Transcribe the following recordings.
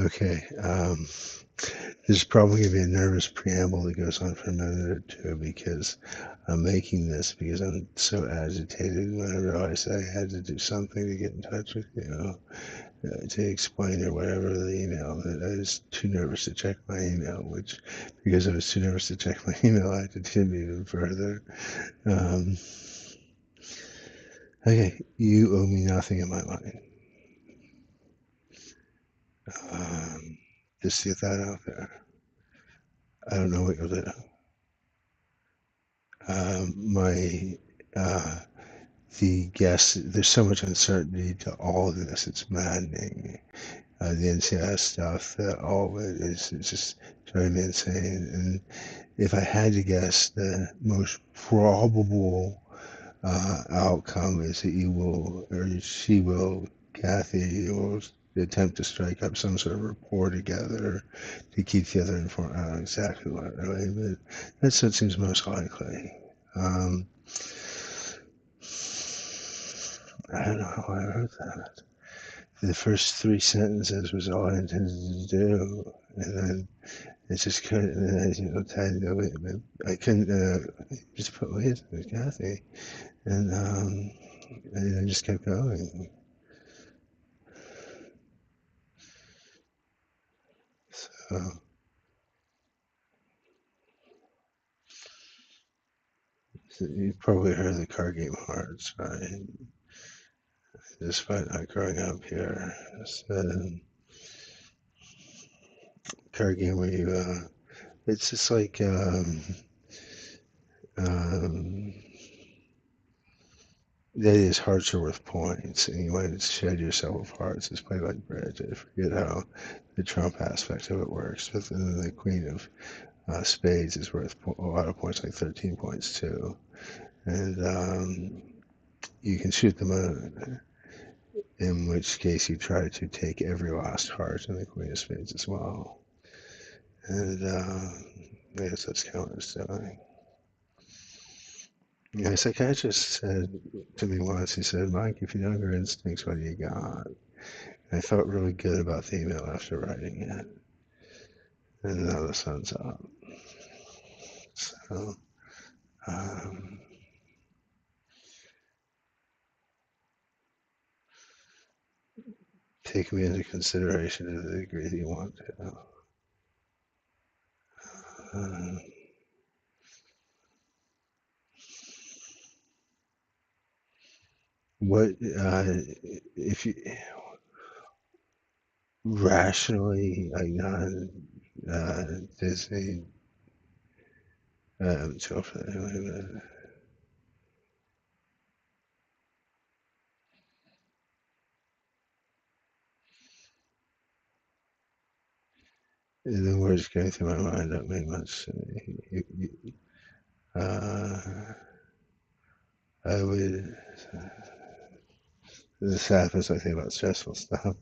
Okay. There's probably going to be a nervous preamble that goes on for a minute or two because I'm making this because I'm so agitated when I realized I had to do something to get in touch with you, to explain or whatever the email. That I was too nervous to check my email, which, because I was too nervous to check my email, I had to dig even further. Um, okay, you owe me nothing in my mind. Um, just get that out there. I don't know what you'll do. My uh, the guess there's so much uncertainty to all of this. It's maddening. The NCIS stuff, all of it is it's just driving me insane. And if I had to guess, the most probable outcome is that you will, or she will, Kathy will attempt to strike up some sort of rapport together to keep the other informed. I don't know exactly what, really, but that's what seems most likely. Um, I don't know how I wrote that. The first three sentences was all I intended to do, and then it just couldn't. And then I couldn't just put with Kathy, and I just kept going. So, so you've probably heard the card game Hearts, right? Despite not growing up here, it's a card game where you it's just like um, that is hearts are worth points, and you want to shed yourself of hearts. It's played like bridge. I forget how the Trump aspect of it works, but then the Queen of Spades is worth a lot of points, like 13 points too, and you can shoot the moon. In which case, you try to take every last heart in the Queen of Spades as well, and I guess that's kind of what it's doing. My psychiatrist said to me once, he said, Mike, if you know your instincts, what do you got? I felt really good about the email after writing it, and now the sun's up. So, um, take me into consideration to the degree that you want to. Um, what if you rationally like Disney? So anyway, the words going through my mind don't make much. Uh, I would. This happens, I think, about stressful stuff.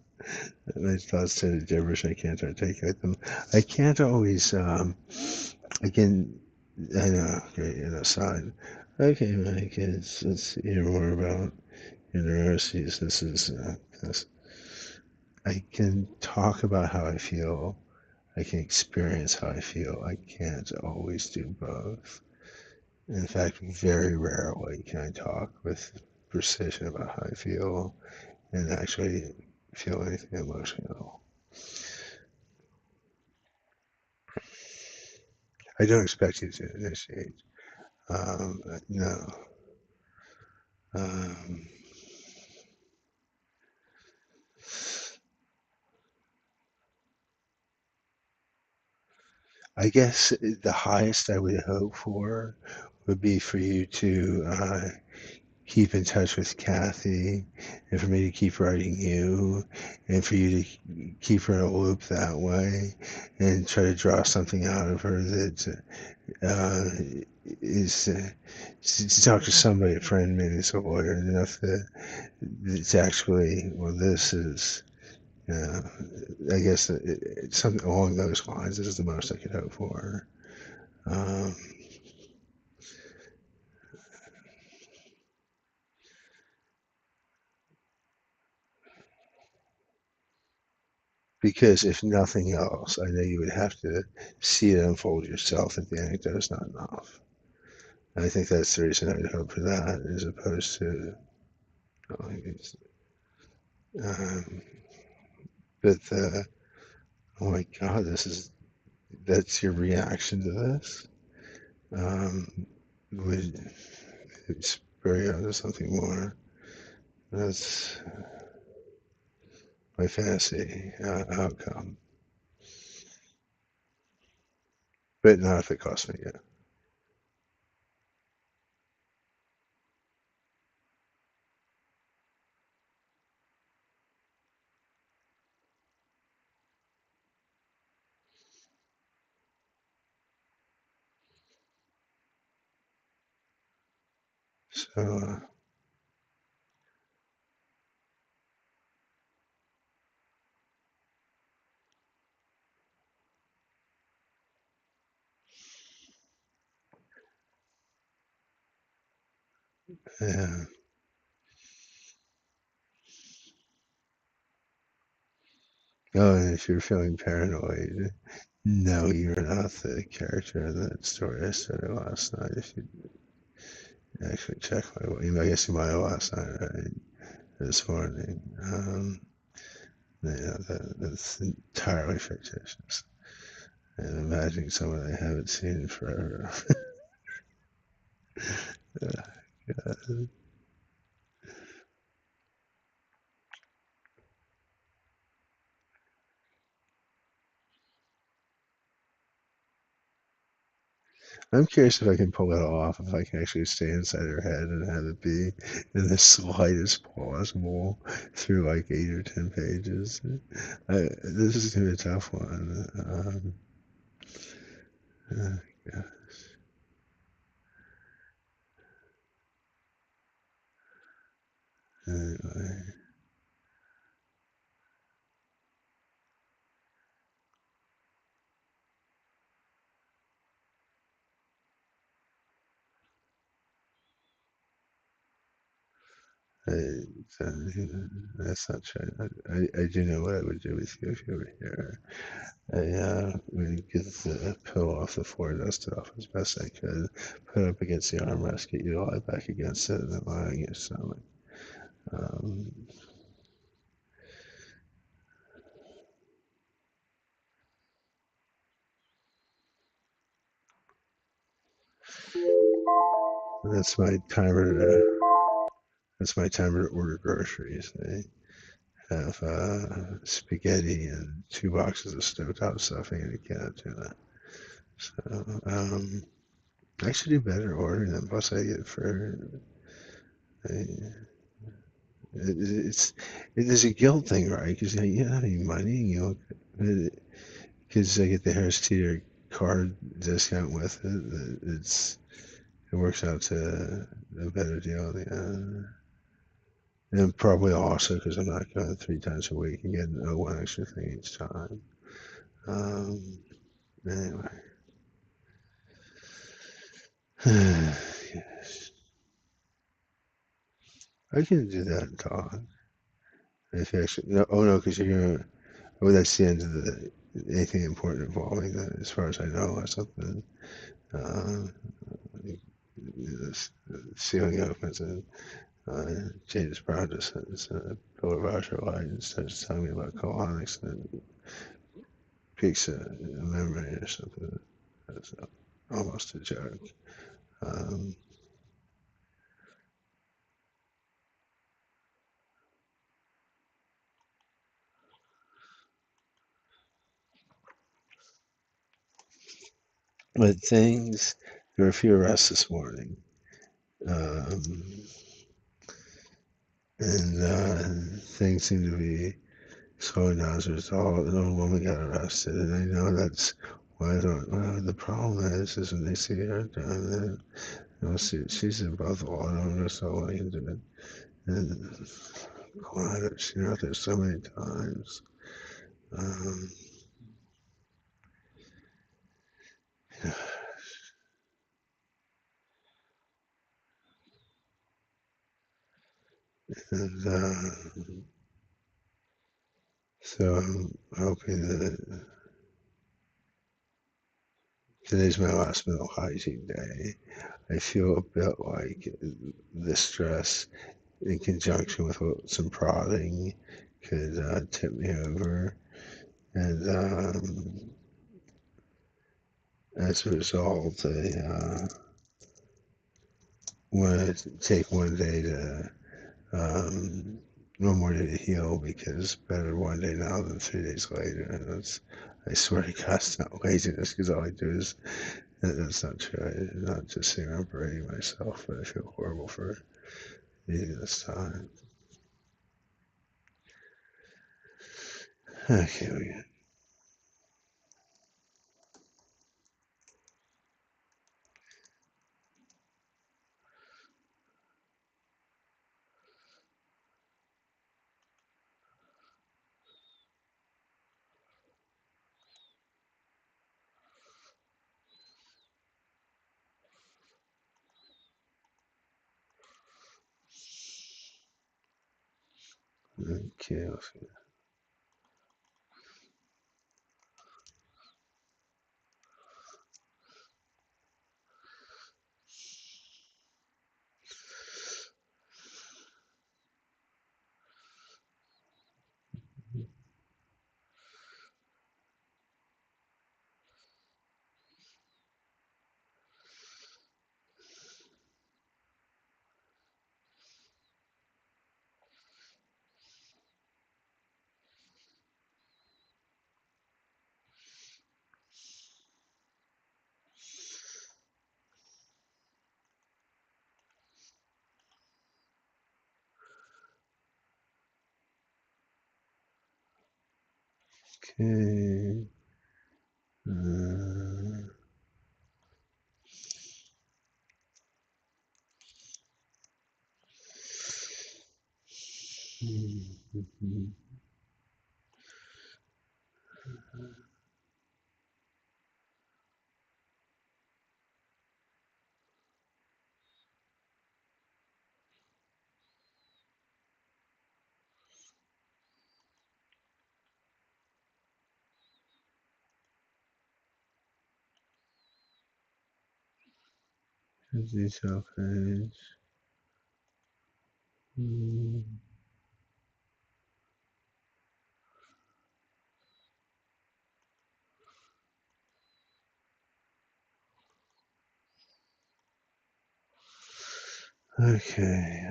My thoughts tend to gibberish. I can't articulate them. I can't always. I can. I know. Okay, an aside. Okay, Mike. Let's hear more about your neuroses. This is. This. I can talk about how I feel. I can experience how I feel. I can't always do both. In fact, very rarely can I talk with precision about how I feel and actually feel anything emotional. I don't expect you to initiate. No. Um, I guess the highest I would hope for would be for you to keep in touch with Kathy and for me to keep writing you and for you to keep her in a loop that way and try to draw something out of her that is to talk to somebody, a friend, maybe it's a lawyer, enough that it's actually, well, this is, uh, I guess, something along those lines. This is the most I could hope for. Um, Because if nothing else, I know you would have to see it unfold yourself that the anecdote is not enough. And I think that's the reason I would hope for that, as opposed to, it's, um, but oh my God, that's your reaction to this. Would spur you on to something more? That's my fantasy outcome, but not if it costs me. Yeah. So yeah. Oh, and if you're feeling paranoid, no, you're not the character in that story I started last night. If you actually check my email, I guess you might have last night, right? This morning. Yeah, that's entirely fictitious. And imagining someone I haven't seen in forever. Yeah. I'm curious if I can pull it off, if I can actually stay inside her head and have it be in the slightest plausible through like 8 or 10 pages. This is gonna be a tough one. Yeah. Anyway, I, that's not true. I do know what I would do with you if you were here. I would get the pillow off the floor, dust it off as best I could, put it up against the armrest, get you to lie back against it, and then lie on your stomach. Um, that's my timer to that's my timer to order groceries. I have spaghetti and 2 boxes of stovetop stuffing and a can of tuna. So I should do better ordering them. Plus, I get for I, it's there's a guilt thing, right? Because you don't have any money, because I get the Harris Teeter card discount with it. It works out to a better deal. And probably also because I'm not going 3 times a week and getting one extra thing each time. Um, anyway, yes, I can do that and talk. If you actually, no, oh no, because you're gonna. Oh, that's the end of the anything important involving that, as far as I know, or something. Uh, the ceiling opens and James Brown just sends a Bill Roger light and starts telling me about colonics and peaks a memory or something. That's almost a joke. Um, but there were a few arrests this morning. Um, and things seem to be slowing down as a result. An old woman got arrested, and I know that's why I don't. The problem is when they see her doing that, she's above the law. I don't understand why into it. And God, I've seen her out there so many times. Um, and So I'm hoping that today's my last mental hygiene day. I feel a bit like the stress in conjunction with some prodding could tip me over. And as a result, I want to take one more day to heal because better one day now than 3 days later. And I swear to God, it's not laziness because all I do is, that's not true. I'm not just saying I'm berating myself, but I feel horrible for needing this time. Okay, okay, okay. Detail page. Okay.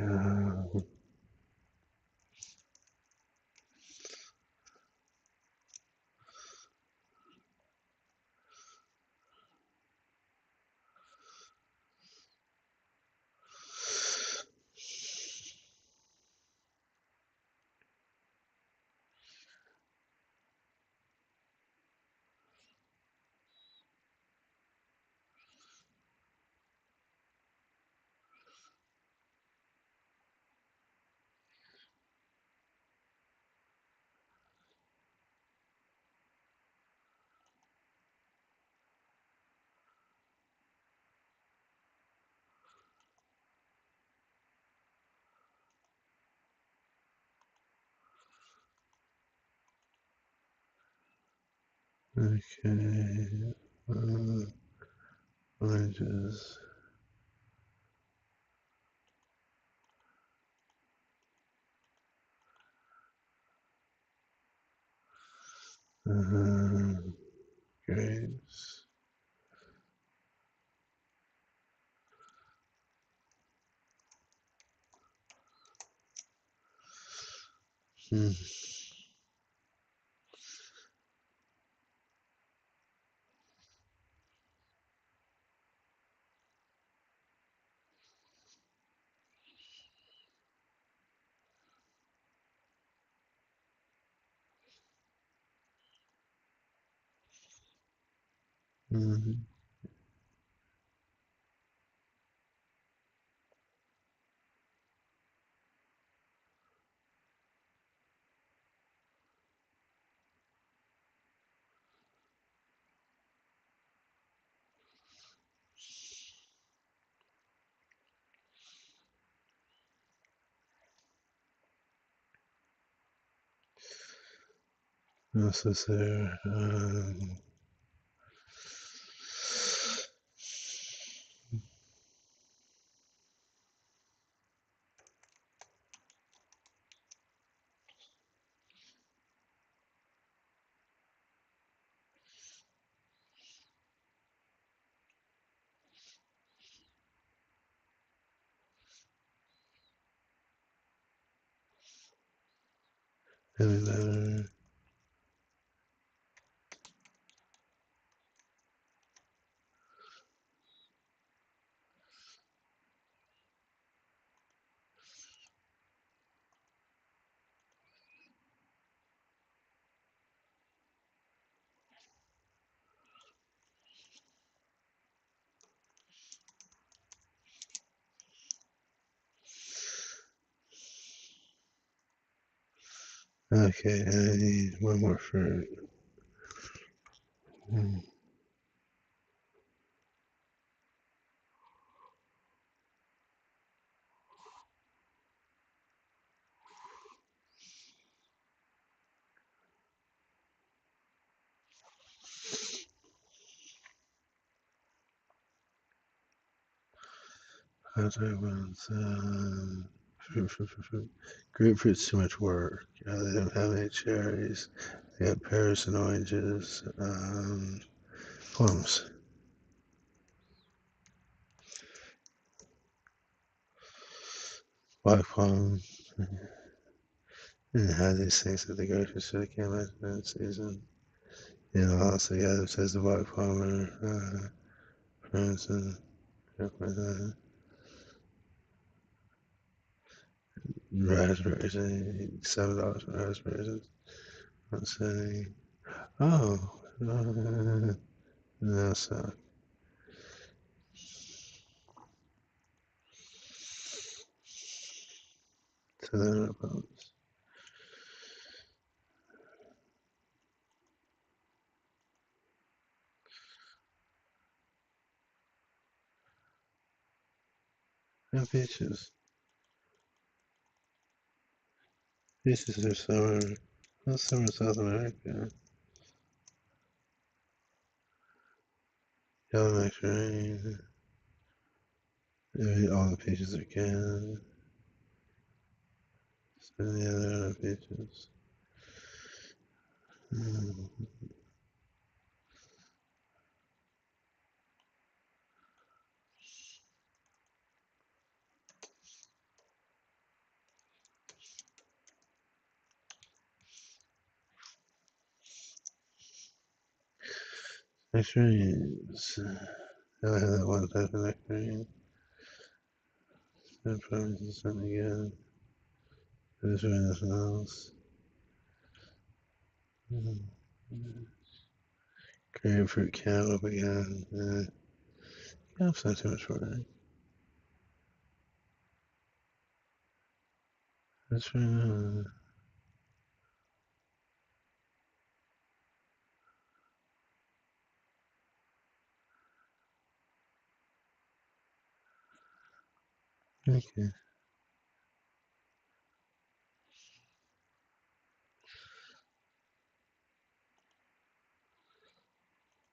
Okay. Oranges. Grapes. Hmm. Mhm. What else is there? Any better? Okay, I need one more fruit. Other ones, fruit. Grapefruit's too much work. They don't have any cherries. They got pears and oranges. Plums. Black plum. And have these things at the grocery store. I can't imagine that season. You know, also, yeah, it says the black plum for instance, raspberries. $7 for raspberries. I'm saying, oh, no, so. So then about no peaches. Peaches are summer. Well, summer in South America. Yellow nectarine. Maybe all the peaches are canned. So yeah, there are no peaches. Mm. Nectarines. I have that one type of nectarine. That probably is something good. There's really nothing else. Mm. Grapefruit cantaloupe again. Cantaloupe's not too much work. That's right. Okay.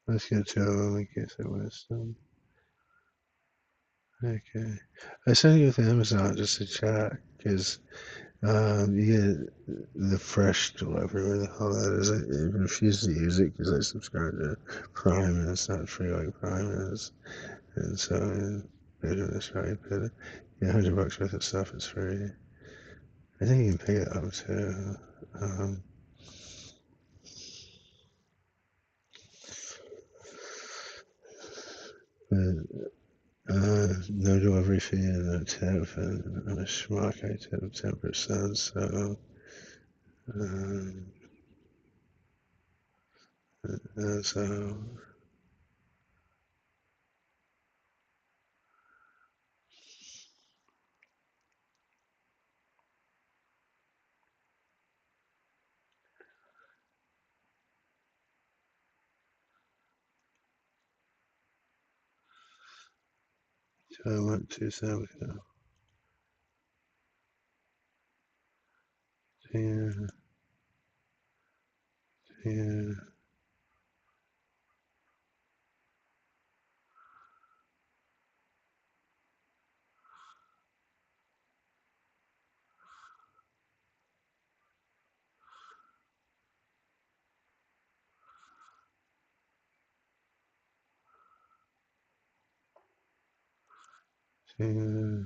Let's get two of them in case I waste them. Okay. I started with Amazon just to check because you get the fresh delivery, where the hell that is. I refuse to use it because I subscribe to Prime and it's not free like Prime is. And so they're doing this right. But yeah, $100 worth of stuff is free. I think you can pick it up too. Um, but no delivery fee and no tip, and I'm a schmuck. I tip 10%. So, um, so I went to San Francisco. Yeah, Yeah. Yeah.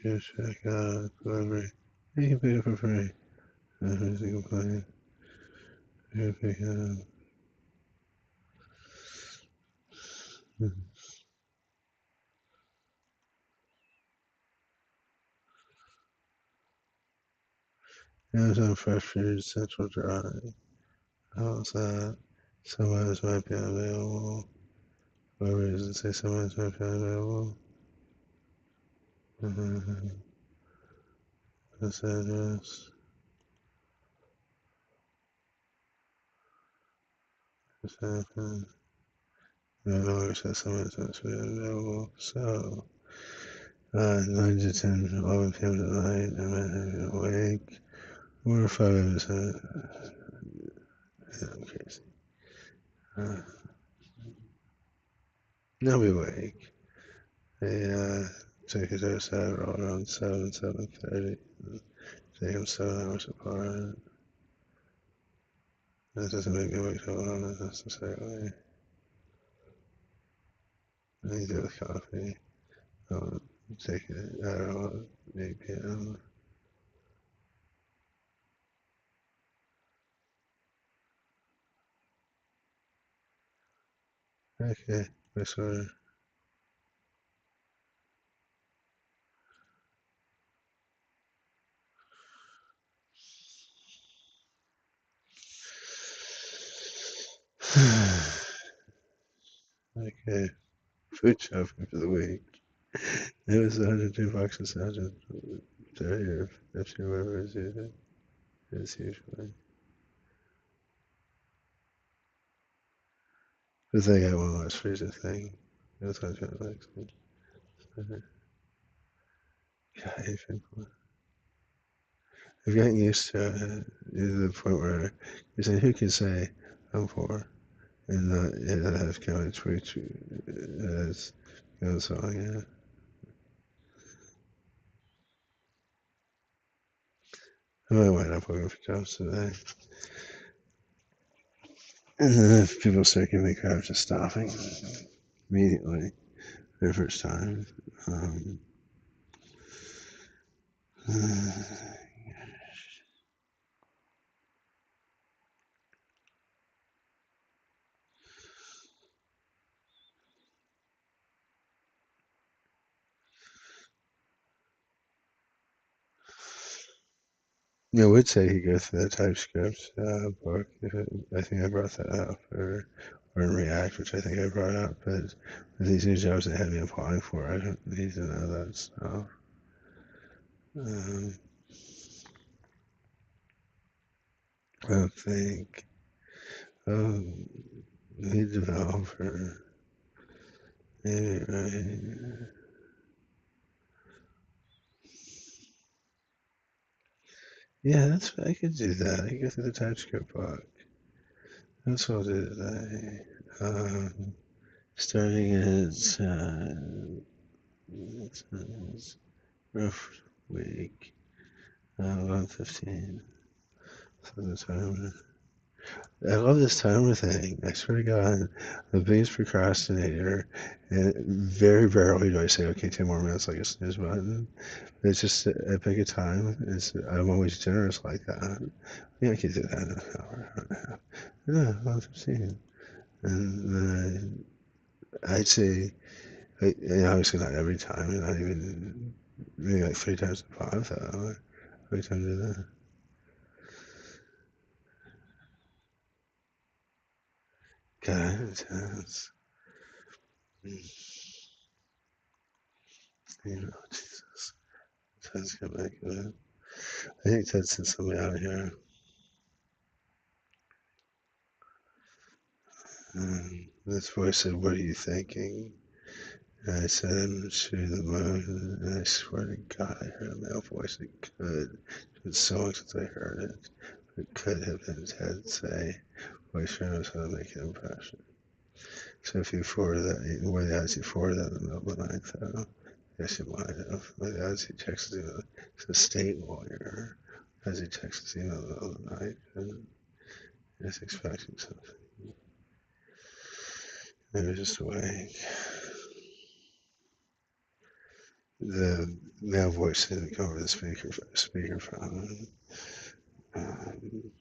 Just check out whoever. You can pick it for free. Every single plane. You can pick it up. Amazon Fresh Food Central Drive. How's that? Some items might be available. Whoever does it say some items might be available? This address. This address. No longer says some items might be available. So, 9 to 10, 11 p.m. tonight. I'm awake. Or 5 minutes. I'm crazy. I'll be awake. They take a dose out around 7, 7:30. Take them 7 hours apart. That doesn't make me wake up on it necessarily. I need to do with coffee. I'll take it at around 8 p.m. Okay, this one. Okay, food shopping for the week. It was 102 bucks a session. 30 or 50 or whatever it is it's usually. Because they got one last freezer thing. It was 100 bucks. God, I hate people. I've gotten used to the point where you say, who can say I'm poor? And not have counted tweets as goes on, yeah. I might wind up looking for jobs today. And then if people start giving me crap, just stopping immediately for the first time. Um, I would say he goes through the TypeScript book. I think I brought that up, or in React, which I think I brought up. But with these new jobs they had me applying for, I don't need to know that stuff. Um, I don't think. Lead developer. Maybe, right. Yeah, I could do that. I could go through the TypeScript book. That's what I'll do today. Starting at rough week, 1:15. So the timer. I love this timer thing. I swear to God, I'm the biggest procrastinator, and very rarely do I say, "Okay, 10 more minutes," like a snooze button. It's just I pick a time. I'm always generous like that. Yeah, I could do that in an hour and a half. Yeah, 1:15. And then I'd say, obviously not every time, and not even maybe like 3 times in 5 that hour. Every time I do that. God, intense. Jesus. Ted's come back good. I think Ted sent somebody out here. This voice said, "What are you thinking?" And I said, "I'm shooting the moon." And I swear to God, I heard a male voice. It could. It's been so long since I heard it. It could have been Ted say, "Well, he sure knows how to make an impression." So if you forward that, what the odds he forwarded that in the middle of the night, though? Yes, you might have. What the odds he checks his email? He's a state lawyer. As he checks his email in the middle of the night, and he's expecting something. Maybe just awake. The male voice didn't come over the speakerphone. Um,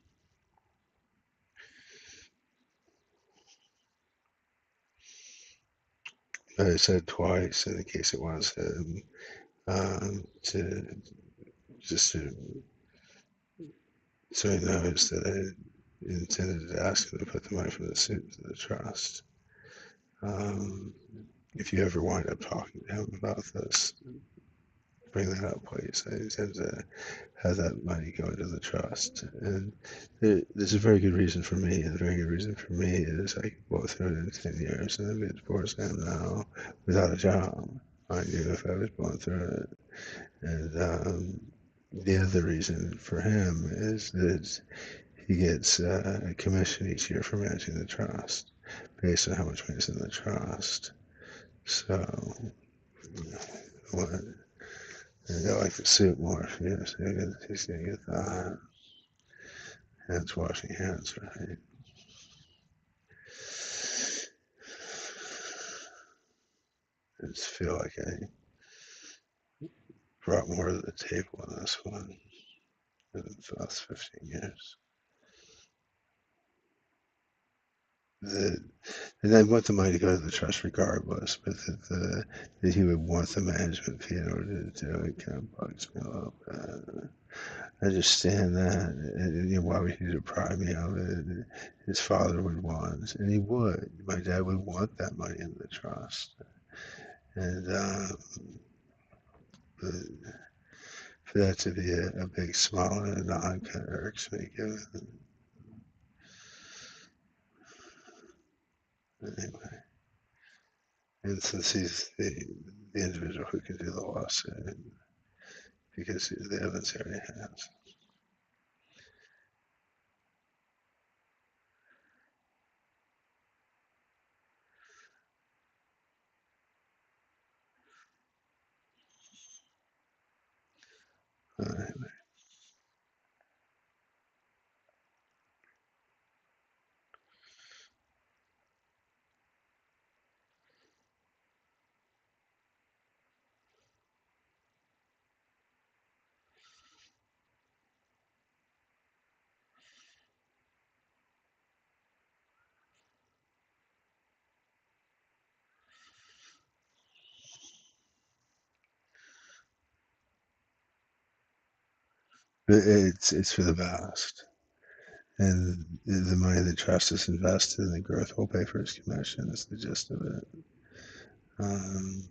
but I said twice in case it was him, to just to so he knows that I intended to ask him to put the money from the suit into the trust. Um, if you ever wind up talking to him about this, bring that up, please. I intend to have that money go into the trust. And there's a very good reason for me. And the very good reason for me is I could blow through it in 10 years and I'd be as poor as I am now without a job. I knew if I was blowing through it. And the other reason for him is that he gets a commission each year for managing the trust based on how much money is in the trust. So, what? I like the suit more. Yes, he's gonna get that. Hands washing hands, right? I just feel like I brought more to the table in this one than the last 15 years. The, and I want the money to go to the trust regardless, but that he would want the management fee in order to do it kind of bugs me a little bit. I understand that. And, why would he deprive me of it? His father would want, and he would. My dad would want that money in the trust. And for that to be a big smile and a nod kind of irks me, given anyway. And since he's the individual who can do the lawsuit, because the evidence he already has. Anyway, it's for the best. And the money the trust is invested in the growth will pay for his commission. Is the gist of it. Um,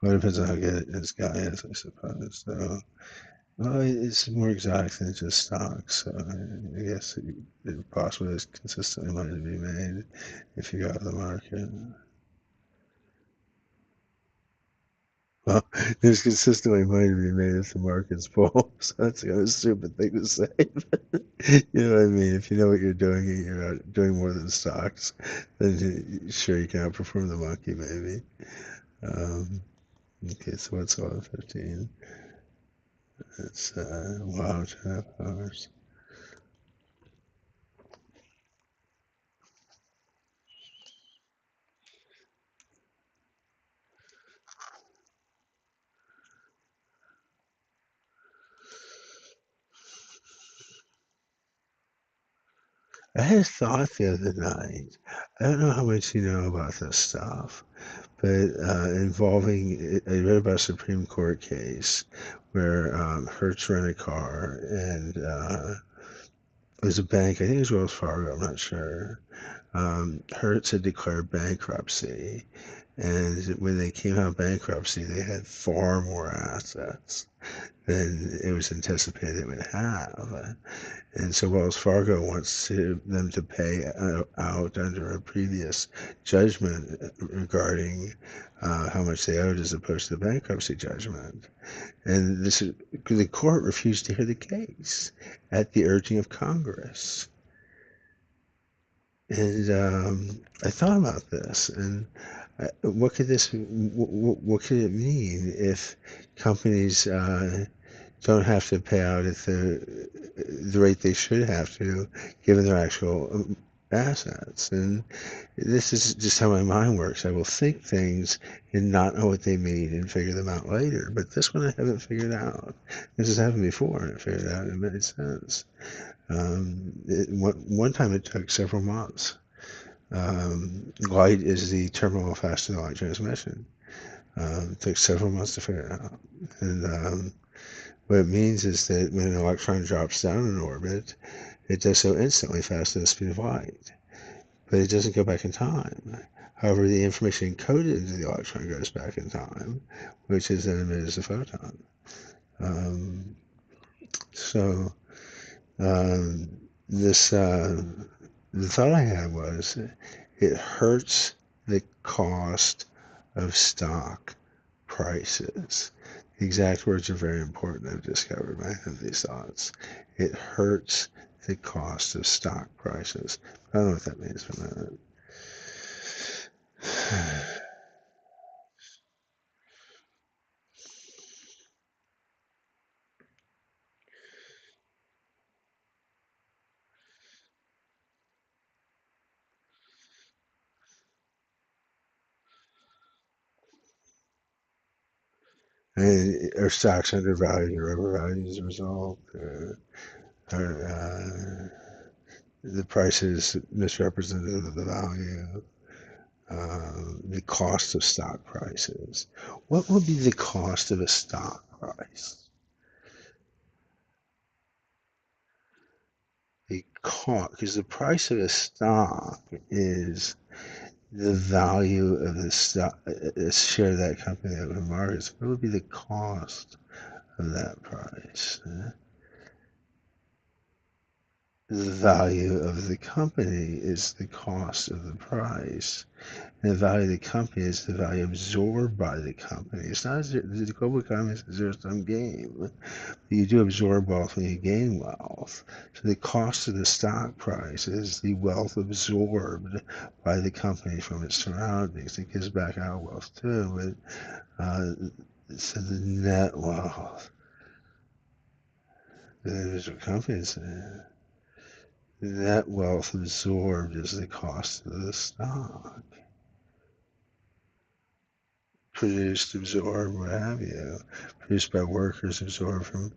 well, it depends on how good this guy is, I suppose. So, well, it's more exotic than just stocks. So I guess it possibly is consistently money to be made if you go out of the market. Well, there's consistently money to be made if the market's full. So that's kind of a stupid thing to say. You know what I mean? If you know what you're doing and you're not doing more than stocks, then sure you can outperform the monkey, maybe. Um, okay, so what's 11:15? It's wow, 2.5 hours. I had a thought the other night. I don't know how much you know about this stuff, but involving, I read about a Supreme Court case where Hertz rented a car and it was a bank, I think it was Wells Fargo, I'm not sure. Hertz had declared bankruptcy, and when they came out of bankruptcy, they had far more assets than it was anticipated it would have. And so Wells Fargo wants them to pay out under a previous judgment regarding how much they owed as opposed to the bankruptcy judgment. And the court refused to hear the case at the urging of Congress. And I thought about this, and what could it mean if companies don't have to pay out at the rate they should have to, given their actual assets? And this is just how my mind works. I will think things and not know what they mean and figure them out later. But this one I haven't figured out. This has happened before, and I figured it out and it made sense. One time it took several months. Light is the terminal faster than light transmission. It took several months to figure it out. And what it means is that when an electron drops down in orbit, it does so instantly faster than the speed of light. But it doesn't go back in time. However, the information encoded into the electron goes back in time, which is then emitted as a photon. Um, so this the thought I had was it hurts the cost of stock prices. The exact words are very important, I've discovered when I have these thoughts. It hurts the cost of stock prices. I don't know what that means for a minute. And are stocks undervalued or overvalued as a result? Are the prices misrepresentative of the value? The cost of stock prices. What would be the cost of a stock price? The cost, because the price of a stock is the value of the stock, a share of that company that would market. What would be the cost of that price? The value of the company is the cost of the price. And the value of the company is the value absorbed by the company. It's not the global economy is a zero-sum game. You do absorb wealth when you gain wealth. So the cost of the stock price is the wealth absorbed by the company from its surroundings. It gives back our wealth too, but so the net wealth the individual companies, the net wealth absorbed is the cost of the stock. Produced, absorbed, what have you, produced by workers, absorbed from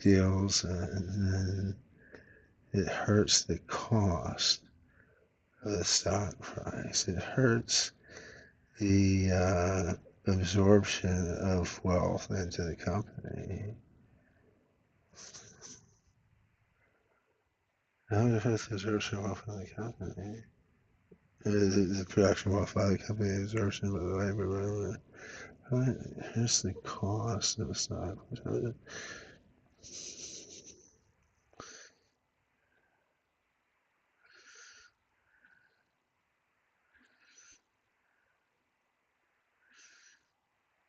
deals, and then it hurts the cost of the stock price. It hurts the absorption of wealth into the company. How does it hurt the absorption of wealth into the company? The production of wealth by the company, the absorption by the labor, whatever. Here's the cost of the stock.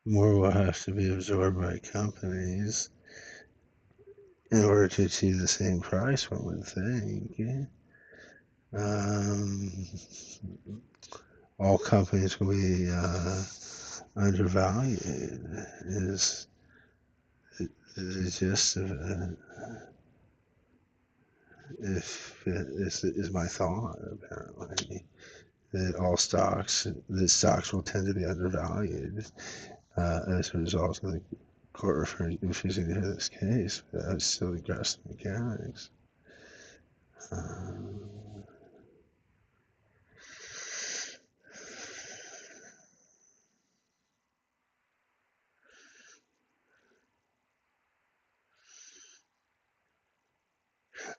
More will have to be absorbed by companies in order to achieve the same price, one would think. Um, all companies will be undervalued, is the gist of it. If it is my thought, apparently, that the stocks will tend to be undervalued as a result of the court refusing to hear this case. But that's still the grass mechanics. Um,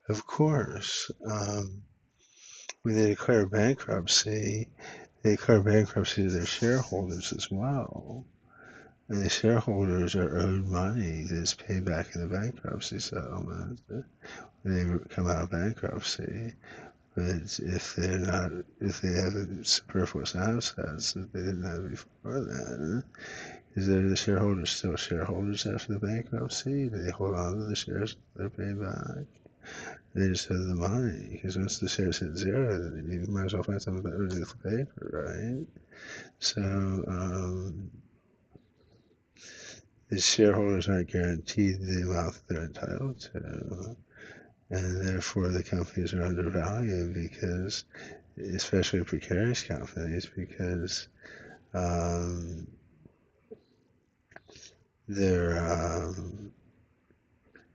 of course, when they declare bankruptcy to their shareholders as well. And the shareholders are owed money that's paid back in the bankruptcy settlement when they come out of bankruptcy. But if they're not, if they have superfluous assets that they didn't have before then, is there the shareholders still shareholders after the bankruptcy? Do they hold on to the shares they're paid back? They just have the money because once the shares hit zero, then you might as well find something better to do with the paper, right? So the shareholders aren't guaranteed the amount that they're entitled to, and therefore the companies are undervalued because, especially precarious companies, because um, they're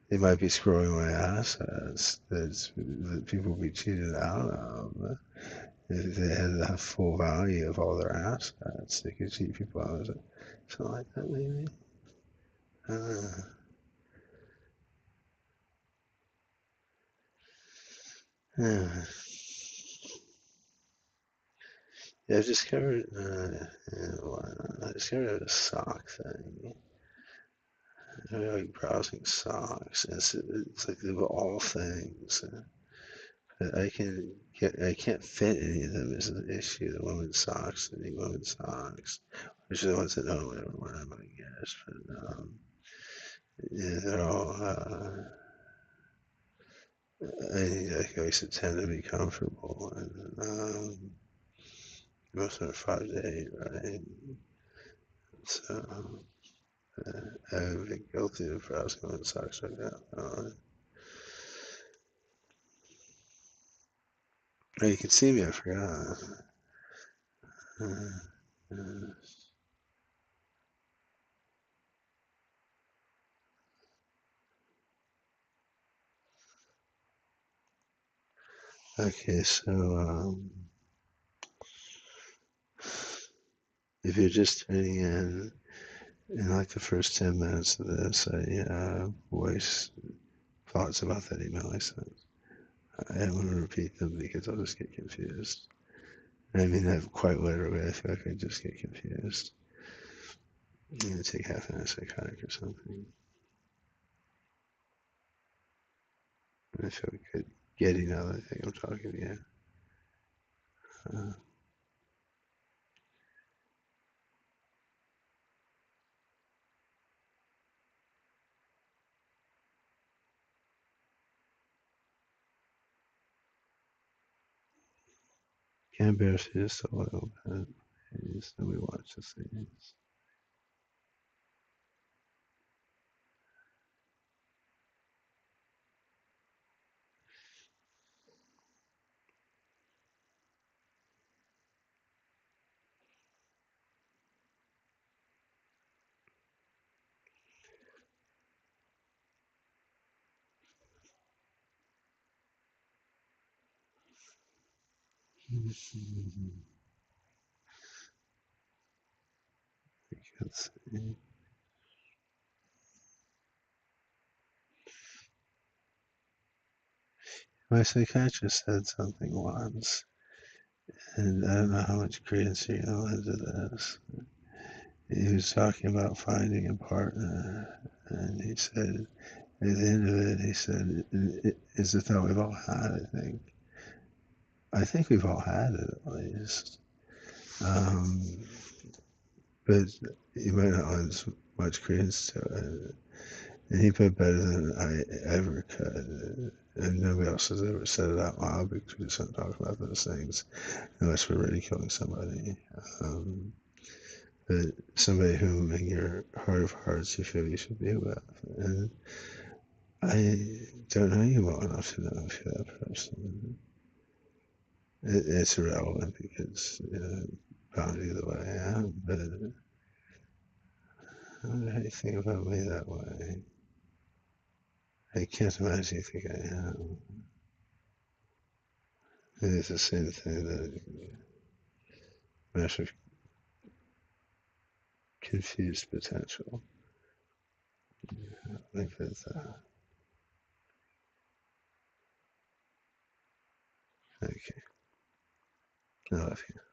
they might be screwing away assets that people will be cheated out of. If they had the full value of all their assets, they could cheat people out of it. Something like that, maybe. Uh, yeah. Yeah, I've discovered, yeah, why not? I discovered a sock thing. I like browsing socks. It's like of all things. I can't fit any of them is the issue. The women's socks, the women's socks, which are the ones that no one ever wear them, I guess. But yeah, they're all. I think I always tend to be comfortable, and most of them are 5 to 8, right? So I've been guilty of browsing women's socks right now. Oh, you can see me. I forgot. Uh, uh, okay, so if you're just tuning in like the first 10 minutes of this, I voice thoughts about that email I sent. I don't want to repeat them because I'll just get confused. I mean that quite literally. I feel like I just get confused. I'm gonna take half an antipsychotic or something. I feel good getting out of the thing I'm talking to you. Uh, Can't bear to just a little bit. Please, let me watch the things. Let's see. My psychiatrist said something once, and I don't know how much credence you're gonna lend to this. He was talking about finding a partner, and he said, at the end of it, he said, "It's a thought we've all had. I think we've all had it at least, um, but you might not lend much credence to it." And he put better than I ever could. And nobody else has ever said it out loud because we just don't talk about those things unless we're ridiculing somebody. But somebody whom in your heart of hearts you feel you should be with. And I don't know you well enough to know if you're that person. It's irrelevant because bound either way I am. But how do you think about me that way? I can't imagine you think I am. It's the same thing that massive confused potential. Like with, okay, I love you.